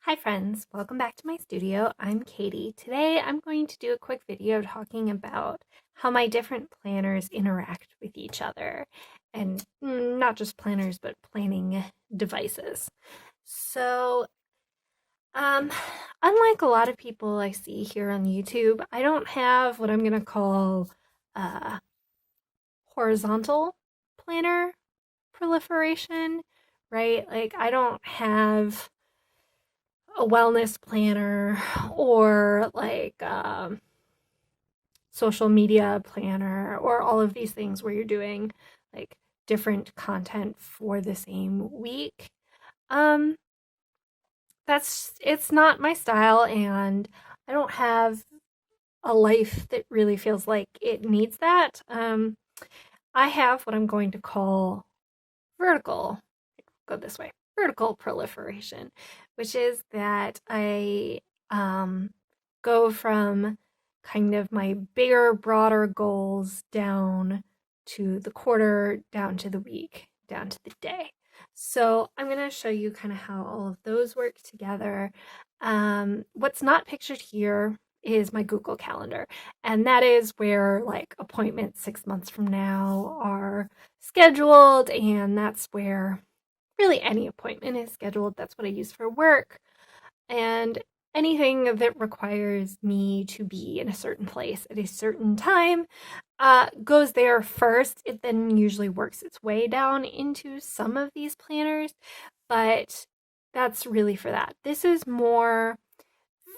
Hi friends, welcome back to my studio. I'm Katie. Today I'm going to do a quick video talking about how my different planners interact with each other, and not just planners but planning devices. So unlike a lot of people I see here on YouTube, I don't have what I'm gonna call horizontal planner proliferation, right? Like I don't have a wellness planner or like social media planner or all of these things where you're doing like different content for the same week. Um it's not my style, and I don't have a life that really feels like it needs that. I have what I'm going to call vertical, go this way, vertical proliferation, which is that I go from kind of my bigger, broader goals down to the quarter, down to the week, down to the day. So I'm going to show you kind of how all of those work together. What's not pictured here is my Google Calendar, and that is where like appointments 6 months from now are scheduled, and that's where really any appointment is scheduled. That's what I use for work. And anything that requires me to be in a certain place at a certain time goes there first. It then usually works its way down into some of these planners, but that's really for that. This is more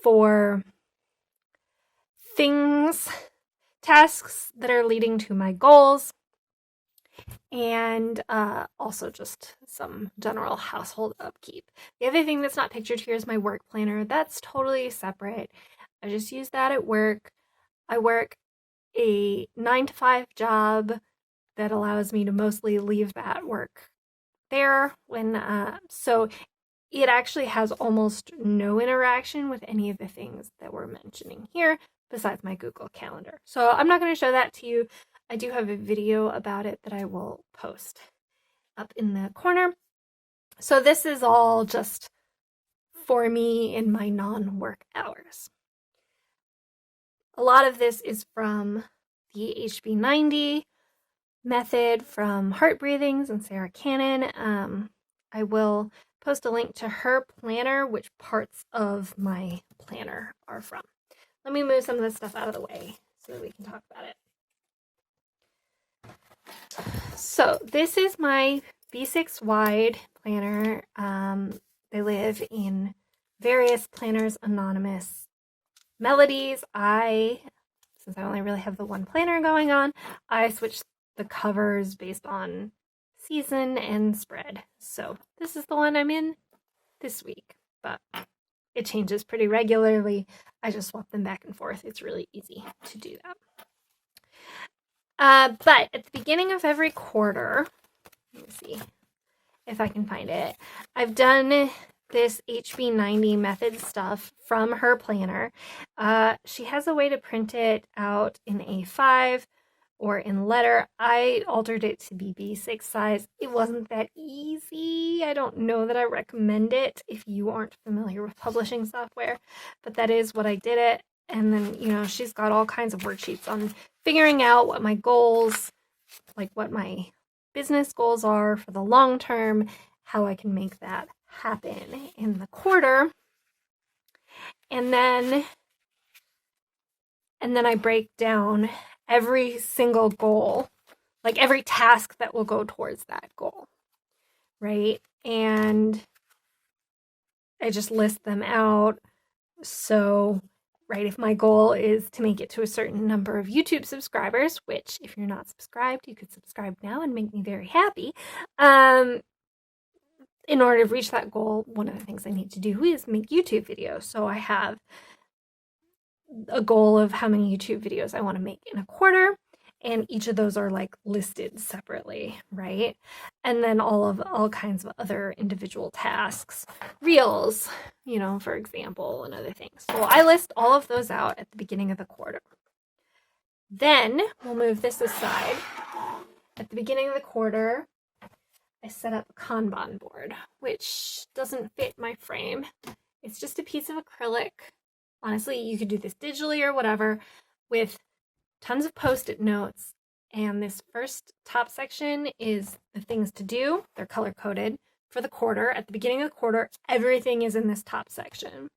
for things, tasks that are leading to my goals, and also just some general household upkeep. The other thing that's not pictured here is my work planner. That's totally separate. I just use that at work. I work a 9 to 5 job that allows me to mostly leave that work there when so it actually has almost no interaction with any of the things that we're mentioning here besides my Google Calendar. So I'm not going to show that to you. I do have a video about it that I will post up in the corner. So this is all just for me in my non-work hours. A lot of this is from the HB90 method from Heart Breathings and Sarah Cannon. I will post a link to her planner, which parts of my planner are from. Let me move some of this stuff out of the way so that we can talk about it. So this is my B6 wide planner. They live in various planners anonymous. Melodies, since I only really have the one planner going on, I switched the covers based on season and spread. So this is the one I'm in this week, but it changes pretty regularly. I just swap them back and forth. It's really easy to do that. But at the beginning of every quarter, let me see if I can find it, I've done this HB90 method stuff from her planner. She has a way to print it out in A5 or in letter. I altered it to be B6 size. It wasn't that easy. I don't know that I recommend it if you aren't familiar with publishing software, but that is what I did it. And then, she's got all kinds of worksheets on figuring out what my goals, like what my business goals are for the long term, how I can make that happen in the quarter. And then I break down every single goal, like every task that will go towards that goal, right? And I just list them out. So, right, if my goal is to make it to a certain number of YouTube subscribers, which if you're not subscribed, you could subscribe now and make me very happy. In order to reach that goal, one of the things I need to do is make YouTube videos. So I have a goal of how many YouTube videos I want to make in a quarter, and each of those are like listed separately, right? And then all kinds of other individual tasks, reels, for example, and other things. So I list all of those out at the beginning of the quarter. Then we'll move this aside. At the beginning of the quarter, I set up a Kanban board, which doesn't fit my frame. It's just a piece of acrylic. Honestly, you could do this digitally or whatever, with tons of Post-it notes. And this first top section is the things to do. They're color-coded for the quarter. At the beginning of the quarter, everything is in this top section.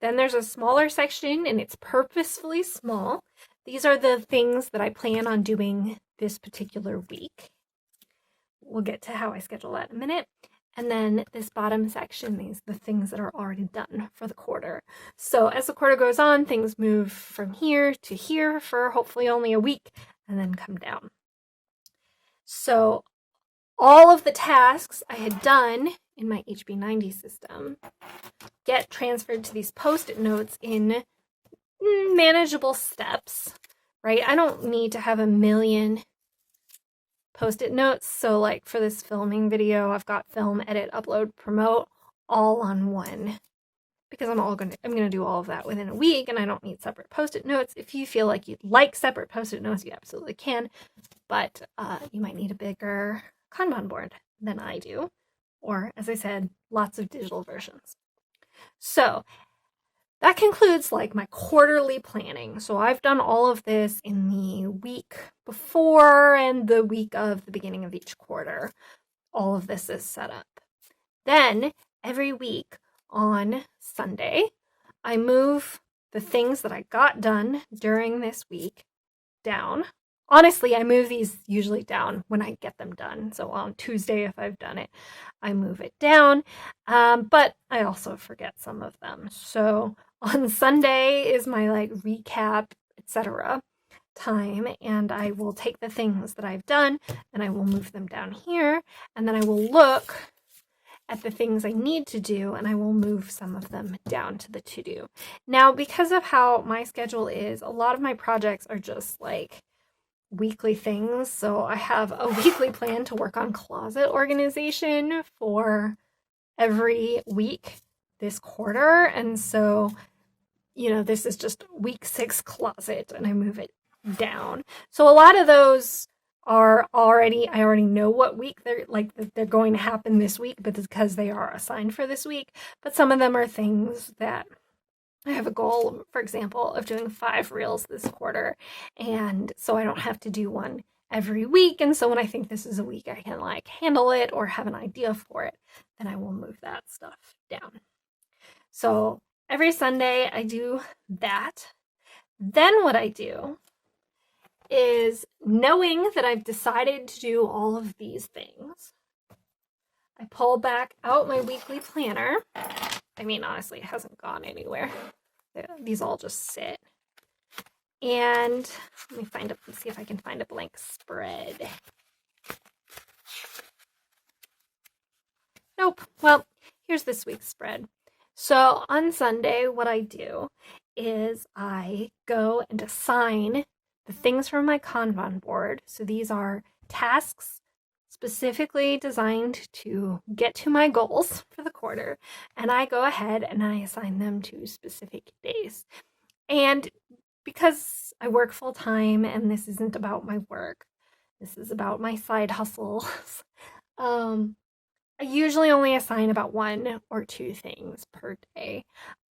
Then there's a smaller section, and it's purposefully small. These are the things that I plan on doing this particular week. We'll get to how I schedule that in a minute. And then this bottom section, these are the things that are already done for the quarter. So as the quarter goes on, things move from here to here for hopefully only a week and then come down. So all of the tasks I had done in my HB90 system get transferred to these Post-it notes in manageable steps, right? I don't need to have a million Post-it notes. So like for this filming video, I've got film, edit, upload, promote all on one, because I'm going to do all of that within a week, and I don't need separate Post-it notes. If you feel like you'd like separate Post-it notes, you absolutely can, but you might need a bigger Kanban board than I do, or as I said, lots of digital versions. So that concludes like my quarterly planning. So I've done all of this in the week before and the week of the beginning of each quarter. All of this is set up. Then every week on Sunday, I move the things that I got done during this week down. Honestly, I move these usually down when I get them done. So on Tuesday, if I've done it, I move it down. But I also forget some of them. So on Sunday is my like recap, etc. time, and I will take the things that I've done and I will move them down here, and then I will look at the things I need to do, and I will move some of them down to the to-do. Now, because of how my schedule is, a lot of my projects are just like weekly things. So I have a weekly plan to work on closet organization for every week this quarter. And so, you know, this is just week 6 closet, and I move it down. So a lot of those are I already know what week they're going to happen this week, but it's because they are assigned for this week. But some of them are things that I have a goal, for example, of doing 5 reels this quarter, and so I don't have to do one every week. And so when I think this is a week I can like handle it or have an idea for it, then I will move that stuff down. So every Sunday I do that. Then what I do is, knowing that I've decided to do all of these things, I pull back out my weekly planner. I mean, honestly, it hasn't gone anywhere. These all just sit. And let's see if I can find a blank spread. Nope. Well, here's this week's spread. So on Sunday, what I do is I go and assign the things from my Kanban board. So these are tasks specifically designed to get to my goals for the quarter. And I go ahead and I assign them to specific days. And because I work full time and this isn't about my work, this is about my side hustles, I usually only assign about 1 or 2 things per day.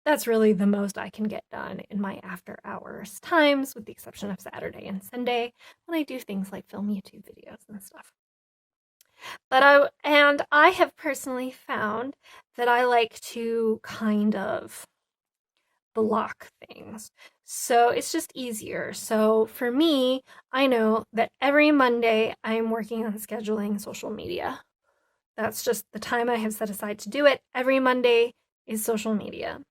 That's really the most I can get done in my after hours times, with the exception of Saturday and Sunday when I do things like film YouTube videos and stuff. But I have personally found that I like to kind of block things. So it's just easier. So for me, I know that every Monday I'm working on scheduling social media. That's just the time I have set aside to do it. Every Monday is social media.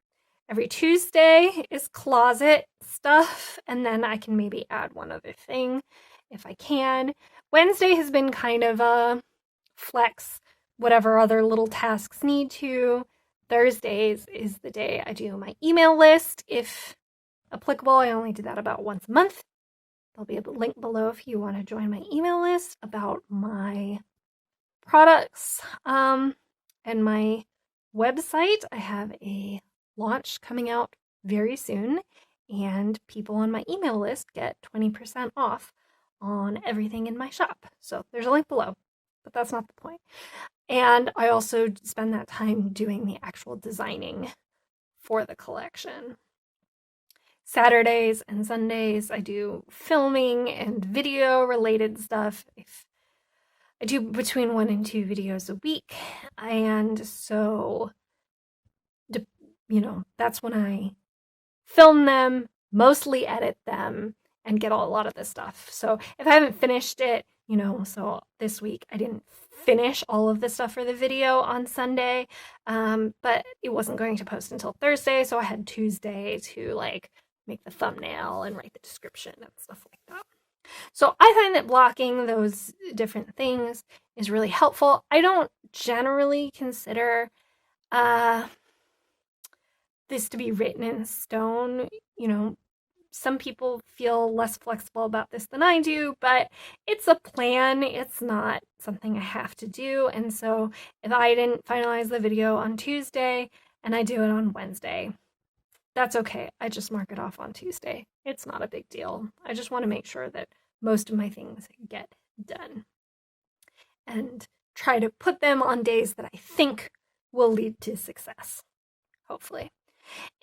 Every Tuesday is closet stuff, and then I can maybe add one other thing if I can. Wednesday has been kind of a flex, whatever other little tasks need to. Thursdays is the day I do my email list. If applicable, I only do that about once a month. There'll be a link below if you want to join my email list about my products and my website. I have a launch coming out very soon, and people on my email list get 20% off on everything in my shop. So there's a link below, but that's not the point. And I also spend that time doing the actual designing for the collection. Saturdays and Sundays, I do filming and video related stuff. I do between 1 and 2 videos a week. And so, that's when I film them, mostly edit them, and get a lot of this stuff. So if I haven't finished it, so this week I didn't finish all of the stuff for the video on Sunday, but it wasn't going to post until Thursday, so I had Tuesday to make the thumbnail and write the description and stuff like that. So I find that blocking those different things is really helpful. I don't generally consider this to be written in stone. Some people feel less flexible about this than I do, but it's a plan. It's not something I have to do. And so if I didn't finalize the video on Tuesday and I do it on Wednesday, that's okay. I just mark it off on Tuesday. It's not a big deal. I just want to make sure that most of my things get done and try to put them on days that I think will lead to success, hopefully.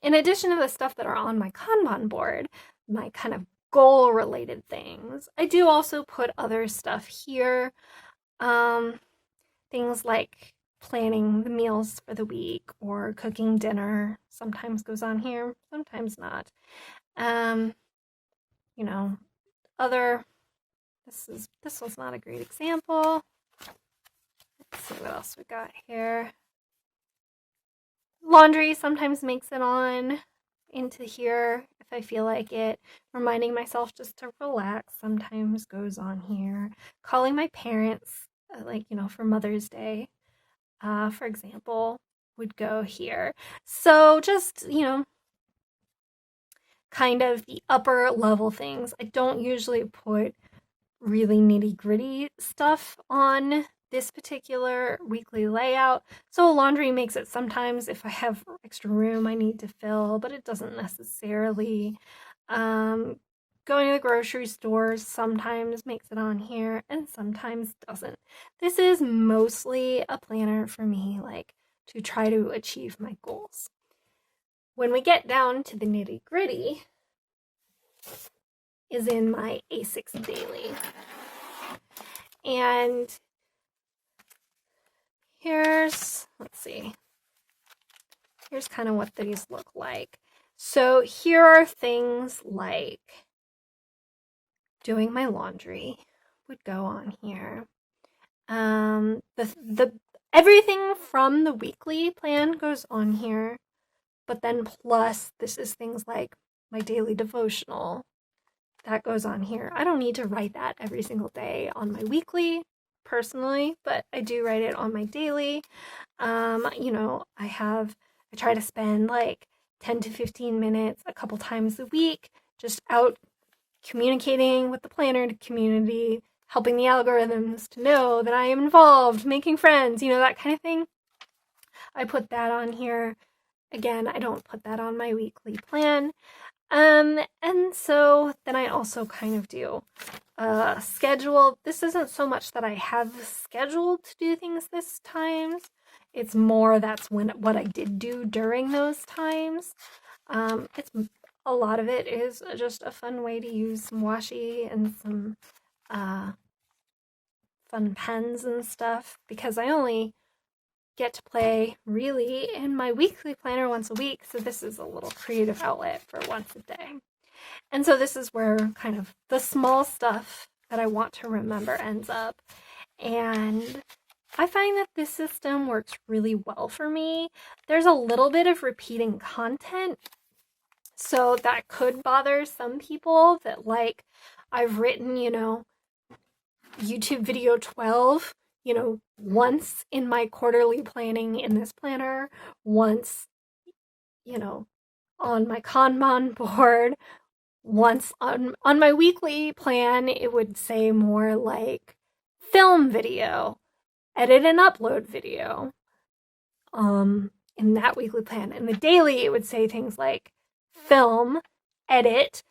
In addition to the stuff that are on my Kanban board, my kind of goal-related things, I do also put other stuff here. Things like planning the meals for the week or cooking dinner sometimes goes on here, sometimes not. This was not a great example. Let's see what else we got here. Laundry sometimes makes it on into here if I feel like it. Reminding myself just to relax sometimes goes on here. Calling my parents, for Mother's Day, for example, would go here. So just, kind of the upper level things. I don't usually put really nitty-gritty stuff on this particular weekly layout. So laundry makes it sometimes if I have extra room I need to fill, but it doesn't necessarily. Going to the grocery store sometimes makes it on here and sometimes doesn't. This is mostly a planner for me, to try to achieve my goals. When we get down to the nitty-gritty is in my A6 Daily. And here's kind of what these look like. So here are things like doing my laundry would go on here. The everything from the weekly plan goes on here, but then plus this is things like my daily devotional that goes on here. I don't need to write that every single day on my weekly personally, but I do write it on my daily. I try to spend 10 to 15 minutes a couple times a week just out communicating with the planner community, helping the algorithms to know that I am involved, making friends, that kind of thing. I put that on here. Again, I don't put that on my weekly plan. And so then I also kind of do a schedule. This isn't so much that I have scheduled to do things this times. It's more that's what I did do during those times. It's a lot of it is just a fun way to use some washi and some fun pens and stuff, because I only get to play really in my weekly planner once a week, so this is a little creative outlet for once a day. And so this is where kind of the small stuff that I want to remember ends up. And I find that this system works really well for me. There's a little bit of repeating content, so that could bother some people that I've written, YouTube video 12, once in my quarterly planning in this planner, once, on my Kanban board, once on my weekly plan. It would say more like film video, edit and upload video, in that weekly plan. In the daily, it would say things like film, edit,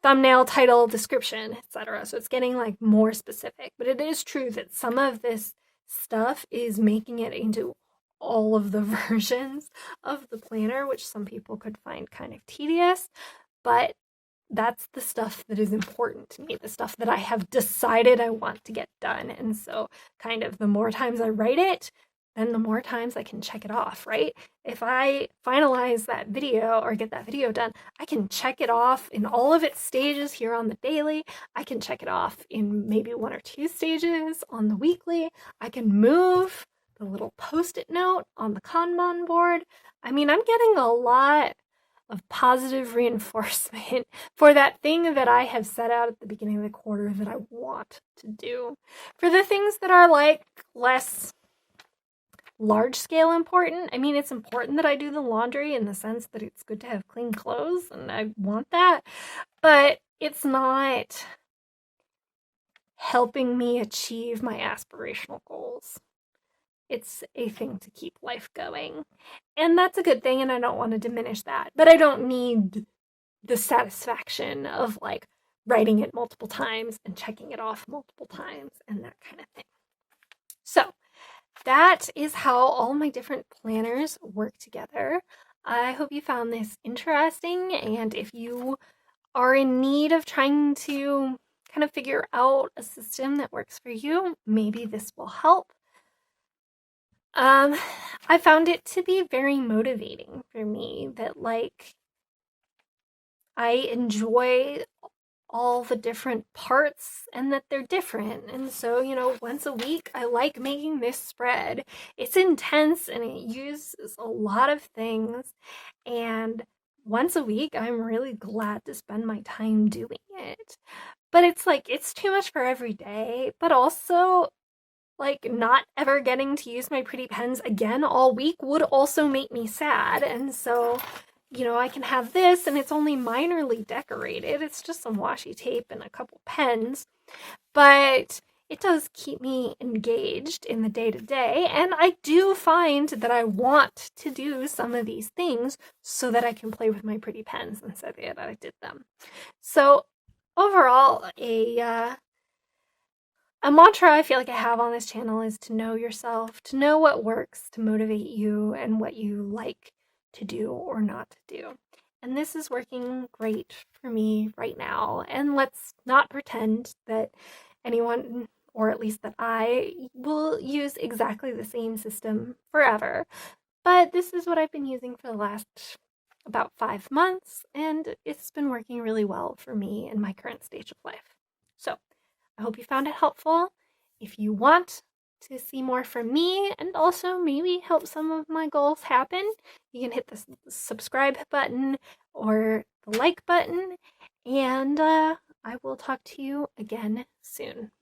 thumbnail, title, description, etc. So it's getting more specific, but it is true that some of this stuff is making it into all of the versions of the planner, which some people could find kind of tedious, but that's the stuff that is important to me, the stuff that I have decided I want to get done. And so, kind of the more times I write it, then the more times I can check it off, right? If I finalize that video or get that video done, I can check it off in all of its stages here on the daily. I can check it off in maybe 1 or 2 stages on the weekly. I can move the little post-it note on the Kanban board. I mean, I'm getting a lot of positive reinforcement for that thing that I have set out at the beginning of the quarter that I want to do. For the things that are like less large scale important, I mean, it's important that I do the laundry in the sense that it's good to have clean clothes and I want that, but it's not helping me achieve my aspirational goals. It's a thing to keep life going. And that's a good thing, and I don't want to diminish that. But I don't need the satisfaction of like writing it multiple times and checking it off multiple times and that kind of thing. So that is how all my different planners work together. I hope you found this interesting, and if you are in need of trying to kind of figure out a system that works for you, maybe this will help. I found it to be very motivating for me that like I enjoy all the different parts and that they're different. And so, once a week I like making this spread. It's intense and it uses a lot of things. And once a week I'm really glad to spend my time doing it. But it's like it's too much for every day, but also like not ever getting to use my pretty pens again all week would also make me sad. And so, I can have this and it's only minorly decorated. It's just some washi tape and a couple pens, but it does keep me engaged in the day to day. And I do find that I want to do some of these things so that I can play with my pretty pens and say that I did them. So overall, a mantra I feel like I have on this channel is to know yourself, to know what works to motivate you and what you like to do or not to do. And this is working great for me right now. And let's not pretend that anyone, or at least that I, will use exactly the same system forever. But this is what I've been using for the last about 5 months, and it's been working really well for me in my current stage of life. So I hope you found it helpful. If you want to see more from me and also maybe help some of my goals happen, you can hit the subscribe button or the like button, and I will talk to you again soon.